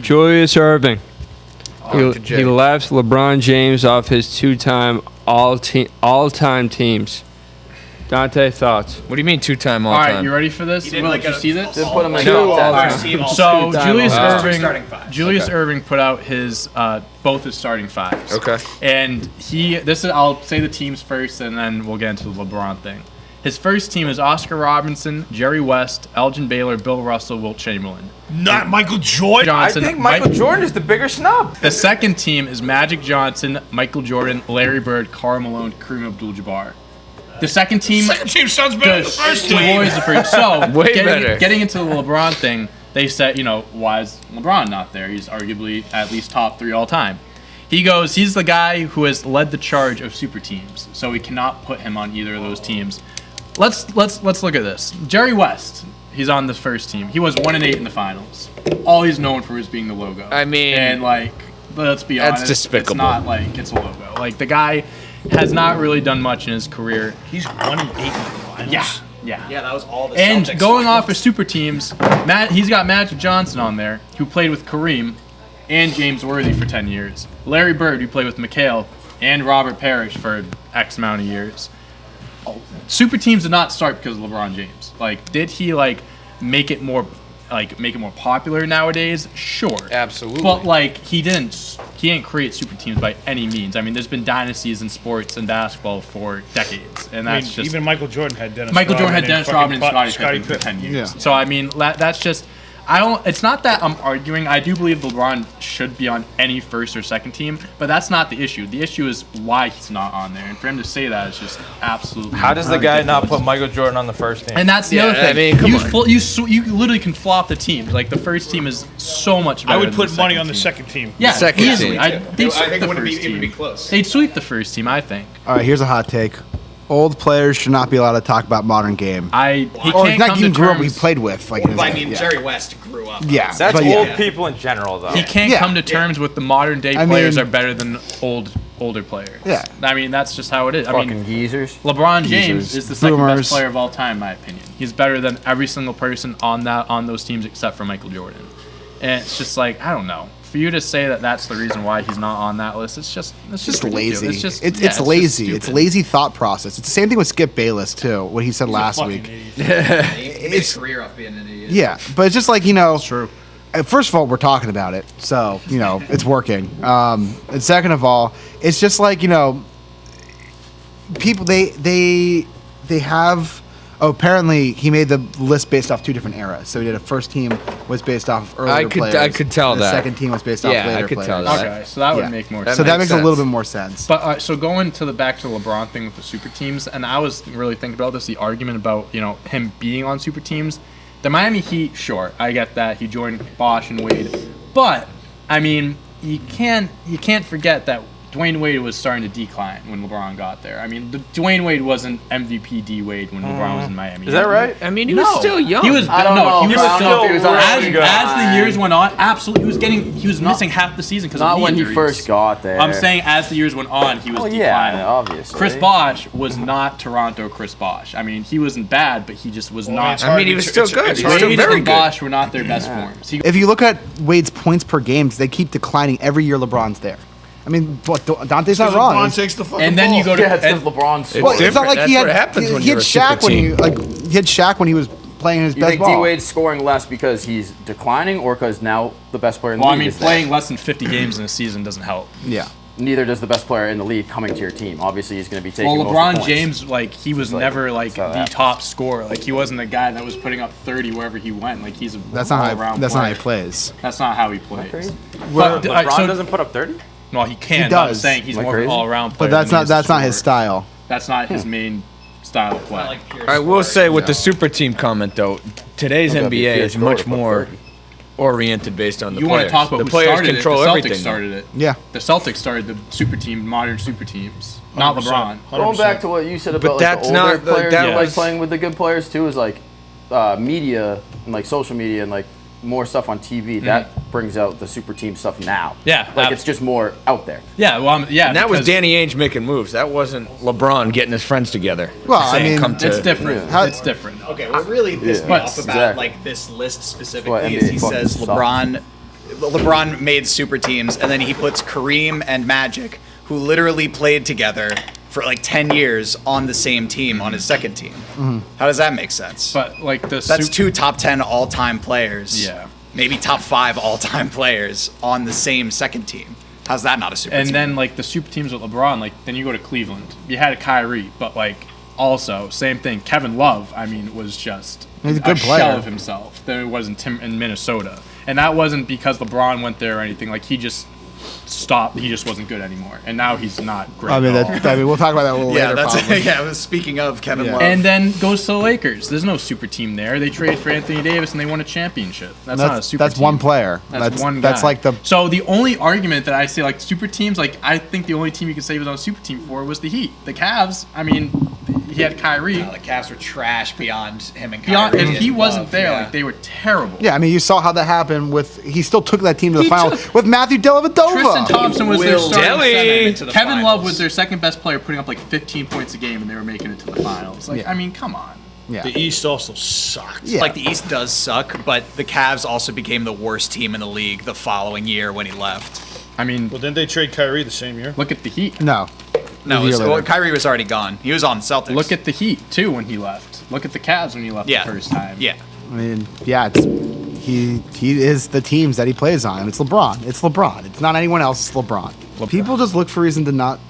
Julius Erving. He to left LeBron James off his two-time all-time teams. Dante, thoughts? What do you mean two-time All all-time? right, you ready for this? Will, did you see this? Didn't put him in No, top 10. first team, So Julius starting fives. Erving, Julius Erving put out his both his starting fives. Okay. And I'll say the teams first, and then we'll get into the LeBron thing. His first team is Oscar Robertson, Jerry West, Elgin Baylor, Bill Russell, Wilt Chamberlain. Not Michael Jordan. Johnson, I think Michael Jordan is the bigger snub. The second team is Magic Johnson, Michael Jordan, Larry Bird, Karl Malone, Kareem Abdul-Jabbar. The second team sounds better than the first team. Always the first. So Way better. Getting into the LeBron thing, they said, why is LeBron not there? He's arguably at least top 3 all time. He's the guy who has led the charge of super teams, so we cannot put him on either of those teams. Let's look at this. Jerry West, he's on the first team. He was 1-8 in the finals. All he's known for is being the logo. I mean, and let's be honest, that's despicable. It's not like it's a logo. Like the guy has not really done much in his career. He's 1-8 in the finals. Yeah. Yeah, that was all the And Celtics going finals. off of super teams, he's got Magic Johnson on there, who played with Kareem and James Worthy for 10 years. Larry Bird, who played with McHale and Robert Parrish for X amount of years. Super teams did not start because of LeBron James. Did he make it more popular nowadays? Sure. Absolutely. But he didn't create super teams by any means. I mean, there's been dynasties in sports and basketball for decades, and that's just even Michael Jordan had Dennis. Rodman and Scottie Pippen for 10 years. Yeah. So I mean, that's just. It's not that I'm arguing. I do believe LeBron should be on any first or second team, but that's not the issue. The issue is why he's not on there, and for him to say that is just absolutely. How does the guy not put Michael Jordan on the first team? And that's the other thing. I mean, come on. You literally can flop the teams. The first team is so much better. I would than put the money second on the team. second team. Yeah, Second easily. team. They'd sweep I think the it wouldn't first be, it would be team. close. They'd sweep the first team, I think. All right, here's a hot take. Old players should not be allowed to talk about modern game. He Or can't not come even to grew up, he terms. played with. Jerry West grew up. Yeah, That's but old yeah. people in general, though. He can't Yeah. come to terms with the modern day I players mean- are better than older players. Yeah. I mean, that's just how it is. I Fucking mean, geezers. LeBron James Geezers. is the second Boomers. best player of all time, in my opinion. He's better than every single person on those teams except for Michael Jordan. And it's just I don't know. For you to say that that's the reason why he's not on that list, it's just ridiculous. lazy. It's just It's just lazy. It's stupid. lazy thought process. It's the same thing with Skip Bayless too. What he said last Fucking week. idiot. He made a career off being an idiot. Yeah, but it's just True. First of all, we're talking about it, so it's working. And second of all, it's just people they have. Oh, apparently he made the list based off 2 different eras. So he did a first team was based off of earlier players. I could tell the that. second team was based off Yeah, I later could players. tell that. Okay, so that would Yeah. make more That sense. So that makes makes a little sense. bit more sense. But so going to back to the LeBron thing with the super teams, and I was really thinking about this, the argument about him being on super teams. The Miami Heat, sure, I get that he joined Bosh and Wade, but I mean you can't forget that Dwayne Wade was starting to decline when LeBron got there. I mean, Dwayne Wade wasn't MVP D Wade when LeBron was in Miami. Is that right? I mean, he was still young. He was I don't know. He was I don't know still if he was on as really good. the years went on. Absolutely, he was missing half the season because of Not knee when he injuries. first got there. I'm saying as the years went on, he was declining. yeah, obviously. Chris Bosh was not Toronto Chris Bosh. I mean, he wasn't bad, but he just was not. I mean, he was still good. it's He was hard still Wade very and good. Bosh were not their best forms. If you look at Wade's points per game, they keep declining every year LeBron's there. I mean, Dante's not wrong. LeBron takes the fucking and then ball. you go to Yeah, it's because and- LeBron's. It's Well, it's not different. like That's he had what happens when he had you're a super Shaq when team. he had Shaq when he was playing his You best think ball. D-Wade's scoring less because he's declining or because now the best player in the well, I league mean, is there? playing less than 50 games in a season doesn't help. Yeah. Neither does the best player in the league coming to your team. Obviously, he's going to be taking Well, most of the LeBron points. James, he was never that's how that the happens. top scorer. He wasn't the guy that was putting up 30 wherever he went. He's a That's not all-around how, that's not how he player. plays. That's not how he plays. crazy? But LeBron doesn't put up 30? No, he can. He But I'm does. saying he's Am I more of an crazy? all-around player. But that's than he not is that's a not his scorer. style. That's not his main style of play. I will say with the super team comment though, today's Don't gotta be NBA pure is scorer much to put more 30. oriented based on the You players. want to talk about the who players started control it? The everything. Celtics started it. Yeah. The Celtics started the super team, modern super teams, not 100%. LeBron. Going back to what you said about that's the older not- players that and, was- playing with the good players too is media and social media and more stuff on TV that brings out the super team stuff now. Yeah, it's just more out there. Yeah, well, And that was because Danny Ainge making moves. That wasn't LeBron getting his friends together. Well, I saying, mean, come to It's different. How- It's different. Okay, what really pissed me Yeah. off about Exactly. this list That's why specifically NBA is he fucking says sucks. LeBron LeBron made super teams, and then he puts Kareem and Magic, who literally played together for like 10 years on the same team on his second team. How does that make sense? But like That's two top 10 all-time players. Yeah. Maybe top 5 all-time players on the same second team. How's that not a super team? And then like the super teams with LeBron, like then you go to Cleveland. You had a Kyrie, but like also same thing. Kevin Love, I mean, was just He's a good shell player. of himself. Then it wasn't in Minnesota, and that wasn't because LeBron went there or anything. Like he just stopped. He just wasn't good anymore, and now he's not great. I mean, at all. we'll talk about that a little yeah, later. that's probably. yeah. I was speaking of Kevin Yeah. Love. And then goes to the Lakers. There's no super team there. They traded for Anthony Davis and they won a championship. That's not a super That's team. one player. That's one guy. That's like the. So the only argument that I say, like super teams, like I think the only team you could say he was on a super team for was the Heat. The Cavs. I mean, he had Kyrie. the Cavs were trash beyond him and Beyond, Kyrie. if he and wasn't Love, there, yeah. like they were terrible. Yeah, I mean, you saw how that happened with. He still took that team to the He final took- with Matthew Dellavedova. Tristan Thompson was their Will starting Delly. center. into the Kevin Love finals. was their second best player, putting up like 15 points a game, and they were making it to the finals. Like, Yeah. I mean, come on. Yeah. The East also sucked. Yeah. Like the East does suck, but the Cavs also became the worst team in the league the following year when he left. I mean, Well, didn't they trade Kyrie the same year? look at the Heat. No. No, A year later. Kyrie was already gone. He was on the Celtics. Look at the Heat too when he left. Look at the Cavs when he left yeah, the first time. Yeah, I mean, yeah, he is the teams that he plays on. It's LeBron. It's LeBron. It's not anyone else. It's LeBron. People just look for reason to not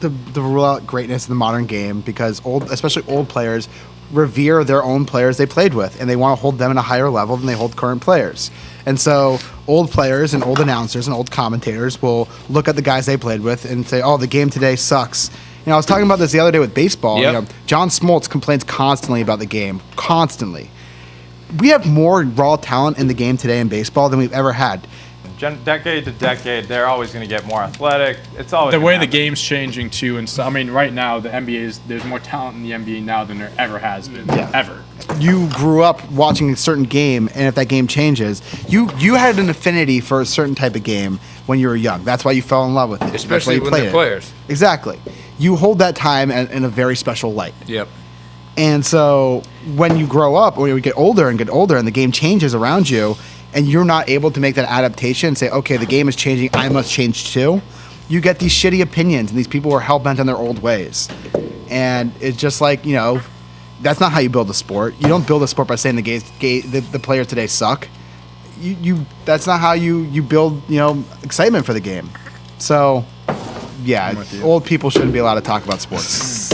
to rule out greatness in the modern game because especially old players, revere their own players they played with, and they want to hold them at a higher level than they hold current players. And so, old players and old announcers and old commentators will look at the guys they played with and say, "Oh, the game today sucks." You know, I was talking about this the other day with baseball. Yep. You know, John Smoltz complains constantly about the game, constantly. We have more raw talent in the game today in baseball than we've ever had. Decade to decade, they're always going to get more athletic. It's always The gonna way the happen. game's changing too, and so I mean, right now the NBA is there's more talent in the NBA now than there ever has been, ever. You grew up watching a certain game, and if that game changes, you had an affinity for a certain type of game when you were young. That's why you fell in love with it. That's why Especially you when played they're it. players. Exactly. You hold that time in a very special light. Yep. And so when you grow up or you get older and the game changes around you and you're not able to make that adaptation and say, okay, the game is changing, I must change too, you get these shitty opinions and these people who are hell-bent on their old ways. And it's just like, you know, that's not how you build a sport. You don't build a sport by saying the players today suck. That's not how you build, you know, excitement for the game. So, yeah, old people shouldn't be allowed to talk about sports.